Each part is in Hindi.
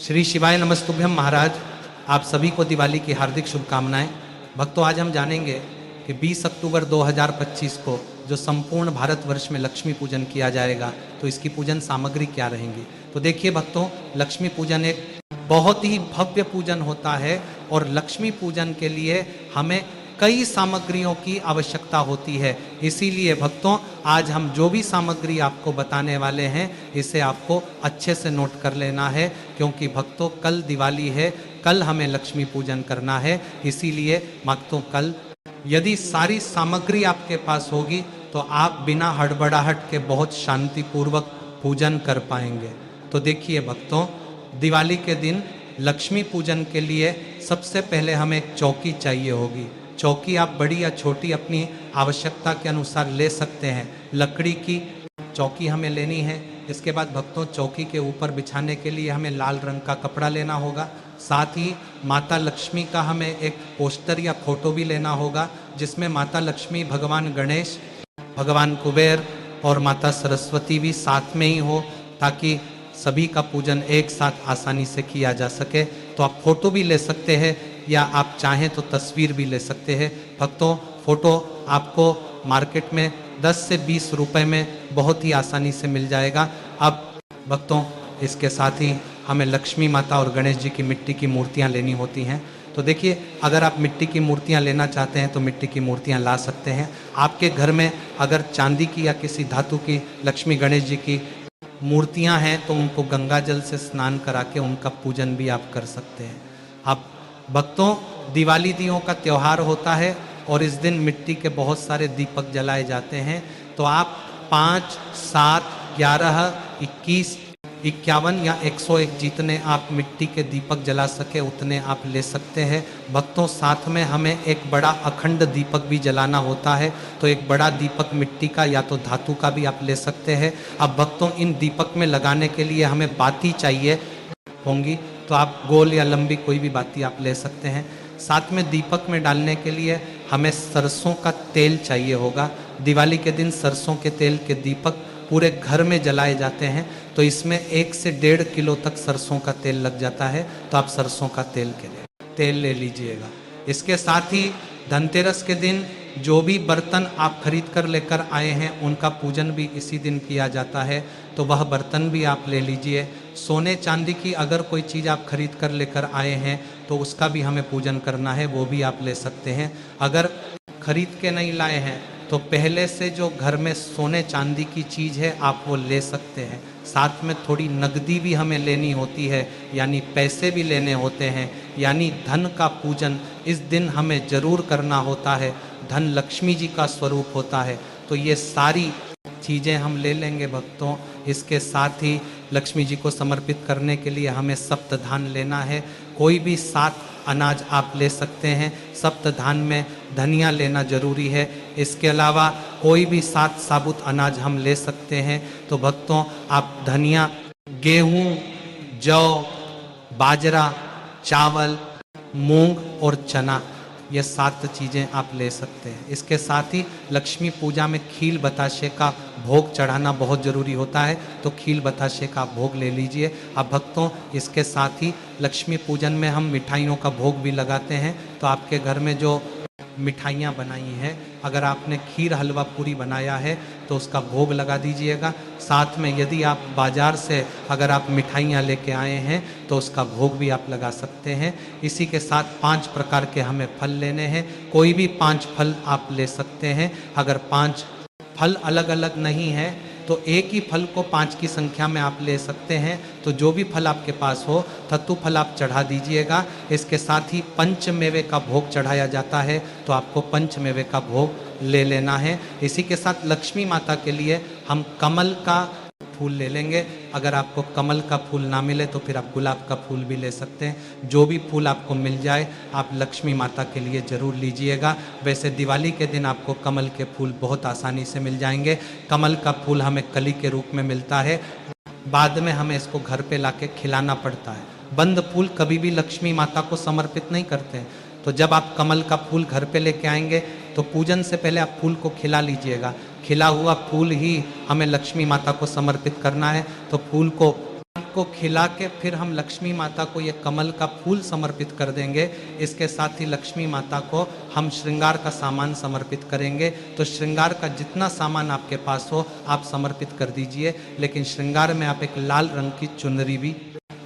श्री शिवाय नमस्तुभ्यम महाराज। आप सभी को दिवाली की हार्दिक शुभकामनाएं। भक्तों, आज हम जानेंगे कि 20 अक्टूबर 2025 को जो संपूर्ण भारतवर्ष में लक्ष्मी पूजन किया जाएगा, तो इसकी पूजन सामग्री क्या रहेंगी। तो देखिए भक्तों, लक्ष्मी पूजन एक बहुत ही भव्य पूजन होता है और लक्ष्मी पूजन के लिए हमें कई सामग्रियों की आवश्यकता होती है। इसीलिए भक्तों, आज हम जो भी सामग्री आपको बताने वाले हैं, इसे आपको अच्छे से नोट कर लेना है, क्योंकि भक्तों कल दिवाली है, कल हमें लक्ष्मी पूजन करना है। इसीलिए भक्तों, कल यदि सारी सामग्री आपके पास होगी तो आप बिना हड़बड़ाहट के बहुत शांतिपूर्वक पूजन कर पाएंगे। तो देखिए भक्तों, दिवाली के दिन लक्ष्मी पूजन के लिए सबसे पहले हमें एक चौकी चाहिए होगी। चौकी आप बड़ी या छोटी अपनी आवश्यकता के अनुसार ले सकते हैं। लकड़ी की चौकी हमें लेनी है। इसके बाद भक्तों, चौकी के ऊपर बिछाने के लिए हमें लाल रंग का कपड़ा लेना होगा। साथ ही माता लक्ष्मी का हमें एक पोस्टर या फोटो भी लेना होगा, जिसमें माता लक्ष्मी, भगवान गणेश, भगवान कुबेर और माता सरस्वती भी साथ में ही हो, ताकि सभी का पूजन एक साथ आसानी से किया जा सके। तो आप फोटो भी ले सकते हैं या आप चाहें तो तस्वीर भी ले सकते हैं। भक्तों, फोटो आपको मार्केट में 10 से 20 रुपए में बहुत ही आसानी से मिल जाएगा। अब भक्तों, इसके साथ ही हमें लक्ष्मी माता और गणेश जी की मिट्टी की मूर्तियां लेनी होती हैं। तो देखिए, अगर आप मिट्टी की मूर्तियां लेना चाहते हैं तो मिट्टी की मूर्तियां ला सकते हैं। आपके घर में अगर चांदी की या किसी धातु की लक्ष्मी गणेश जी की मूर्तियां हैं तो उनको गंगा जल से स्नान करा के उनका पूजन भी आप कर सकते हैं। अब भक्तों, दिवाली दियों का त्यौहार होता है और इस दिन मिट्टी के बहुत सारे दीपक जलाए जाते हैं। तो आप 5, 7, 11, 21, 51 या 101 जितने आप मिट्टी के दीपक जला सके उतने आप ले सकते हैं। भक्तों, साथ में हमें एक बड़ा अखंड दीपक भी जलाना होता है। तो एक बड़ा दीपक मिट्टी का या तो धातु का भी आप ले सकते हैं। अब भक्तों, इन दीपक में लगाने के लिए हमें बाती चाहिए होंगी, तो आप गोल या लंबी कोई भी बाती आप ले सकते हैं। साथ में दीपक में डालने के लिए हमें सरसों का तेल चाहिए होगा। दिवाली के दिन सरसों के तेल के दीपक पूरे घर में जलाए जाते हैं। तो इसमें 1 से 1.5 किलो तक सरसों का तेल लग जाता है। तो आप सरसों का तेल ले लीजिएगा। इसके साथ ही धनतेरस के दिन जो भी बर्तन आप खरीद कर लेकर आए हैं उनका पूजन भी इसी दिन किया जाता है। तो वह बर्तन भी आप ले लीजिए। सोने चांदी की अगर कोई चीज़ आप खरीद कर लेकर आए हैं तो उसका भी हमें पूजन करना है, वो भी आप ले सकते हैं। अगर खरीद के नहीं लाए हैं तो पहले से जो घर में सोने चांदी की चीज़ है आप वो ले सकते हैं। साथ में थोड़ी नकदी भी हमें लेनी होती है, यानी पैसे भी लेने होते हैं। यानी धन का पूजन इस दिन हमें जरूर करना होता है। धन लक्ष्मी जी का स्वरूप होता है। तो ये सारी चीज़ें हम ले लेंगे भक्तों। इसके साथ ही लक्ष्मी जी को समर्पित करने के लिए हमें सप्तधान लेना है। कोई भी 7 अनाज आप ले सकते हैं। सप्तधान में धनिया लेना जरूरी है। इसके अलावा कोई भी 7 साबुत अनाज हम ले सकते हैं। तो भक्तों, आप धनिया, गेहूँ, जौ, बाजरा, चावल, मूंग और चना, ये 7 चीज़ें आप ले सकते हैं। इसके साथ ही लक्ष्मी पूजा में खील बताशे का भोग चढ़ाना बहुत ज़रूरी होता है। तो खील बताशे का भोग ले लीजिए। अब भक्तों, इसके साथ ही लक्ष्मी पूजन में हम मिठाइयों का भोग भी लगाते हैं। तो आपके घर में जो मिठाइयाँ बनाई हैं, अगर आपने खीर हलवा पूरी बनाया है तो उसका भोग लगा दीजिएगा। साथ में यदि आप बाज़ार से अगर आप मिठाइयाँ लेके आए हैं तो उसका भोग भी आप लगा सकते हैं। इसी के साथ 5 प्रकार के हमें फल लेने हैं। कोई भी 5 फल आप ले सकते हैं। अगर 5 फल अलग अलग नहीं है तो एक ही फल को 5 की संख्या में आप ले सकते हैं। तो जो भी फल आपके पास हो, तत्तु फल आप चढ़ा दीजिएगा। इसके साथ ही पंचमेवे का भोग चढ़ाया जाता है, तो आपको पंचमेवे का भोग ले लेना है। इसी के साथ लक्ष्मी माता के लिए हम कमल का फूल ले लेंगे। अगर आपको कमल का फूल ना मिले तो फिर आप गुलाब का फूल भी ले सकते हैं। जो भी फूल आपको मिल जाए आप लक्ष्मी माता के लिए ज़रूर लीजिएगा। वैसे दिवाली के दिन आपको कमल के फूल बहुत आसानी से मिल जाएंगे। कमल का फूल हमें कली के रूप में मिलता है, बाद में हमें इसको घर पे लाके खिलाना पड़ता है। बंद फूल कभी भी लक्ष्मी माता को समर्पित नहीं करते हैं। तो जब आप कमल का फूल घर पे लेके आएंगे तो पूजन से पहले आप फूल को खिला लीजिएगा। खिला हुआ फूल ही हमें लक्ष्मी माता को समर्पित करना है। तो फूल को को खिला के फिर हम लक्ष्मी माता को ये कमल का फूल समर्पित कर देंगे। इसके साथ ही लक्ष्मी माता को हम श्रृंगार का सामान समर्पित करेंगे। तो श्रृंगार का जितना सामान आपके पास हो आप समर्पित कर दीजिए, लेकिन श्रृंगार में आप एक लाल रंग की चुनरी भी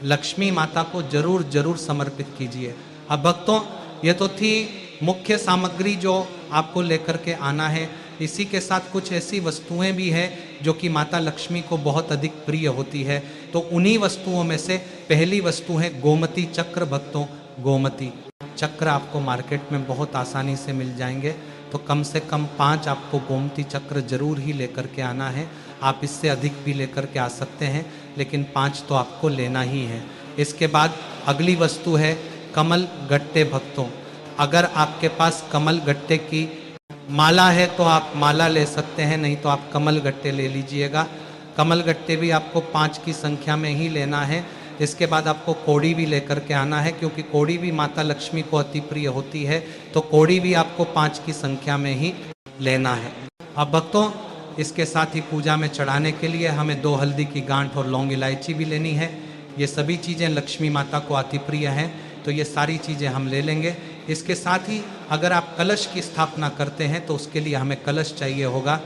लक्ष्मी माता को जरूर जरूर समर्पित कीजिए। अब भक्तों, ये तो थी मुख्य सामग्री जो आपको लेकर के आना है। इसी के साथ कुछ ऐसी वस्तुएं भी हैं जो कि माता लक्ष्मी को बहुत अधिक प्रिय होती है। तो उन्हीं वस्तुओं में से पहली वस्तु है गोमती चक्र। भक्तों, गोमती चक्र आपको मार्केट में बहुत आसानी से मिल जाएंगे। तो कम से कम 5 आपको गोमती चक्र जरूर ही लेकर के आना है। आप इससे अधिक भी लेकर के आ सकते हैं, लेकिन 5 तो आपको लेना ही है। इसके बाद अगली वस्तु है कमल गट्टे। भक्तों, अगर आपके पास कमल गट्टे की माला है तो आप माला ले सकते हैं, नहीं तो आप कमल गट्टे ले लीजिएगा। कमल गट्टे भी आपको 5 की संख्या में ही लेना है। इसके बाद आपको कोड़ी भी लेकर के आना है, क्योंकि कोड़ी भी माता लक्ष्मी को अति प्रिय होती है। तो कोड़ी भी आपको 5 की संख्या में ही लेना है। अब भक्तों, इसके साथ ही पूजा में चढ़ाने के लिए हमें 2 हल्दी की गांठ और लौंग इलायची भी लेनी है। ये सभी चीज़ें लक्ष्मी माता को अति प्रिय हैं, तो ये सारी चीज़ें हम ले लेंगे। इसके साथ ही अगर आप कलश की स्थापना करते हैं तो उसके लिए हमें कलश चाहिए होगा।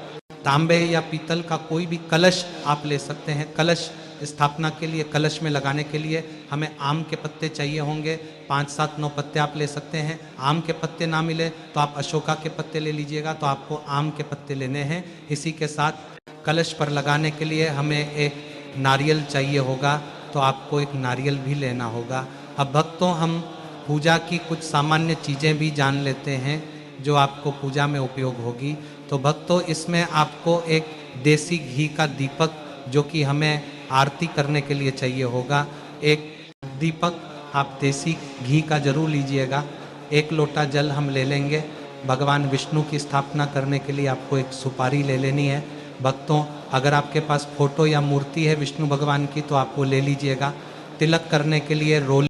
तांबे या पीतल का कोई भी कलश आप ले सकते हैं। कलश स्थापना के लिए, कलश में लगाने के लिए हमें आम के पत्ते चाहिए होंगे। 5, 7, 9 पत्ते आप ले सकते हैं। आम के पत्ते ना मिले तो आप अशोका के पत्ते ले लीजिएगा, तो आपको आम के पत्ते लेने हैं। इसी के साथ कलश पर लगाने के लिए हमें एक नारियल चाहिए होगा, तो आपको एक नारियल भी लेना होगा। अब भक्तों, हम पूजा की कुछ सामान्य चीज़ें भी जान लेते हैं जो आपको पूजा में उपयोग होगी। तो भक्तों, इसमें आपको एक देसी घी का दीपक, जो कि हमें आरती करने के लिए चाहिए होगा, एक दीपक आप देसी घी का जरूर लीजिएगा। 1 लोटा जल हम ले लेंगे। भगवान विष्णु की स्थापना करने के लिए आपको एक सुपारी ले लेनी है। भक्तों, अगर आपके पास फोटो या मूर्ति है विष्णु भगवान की तो आप वो ले लीजिएगा। तिलक करने के लिए रोल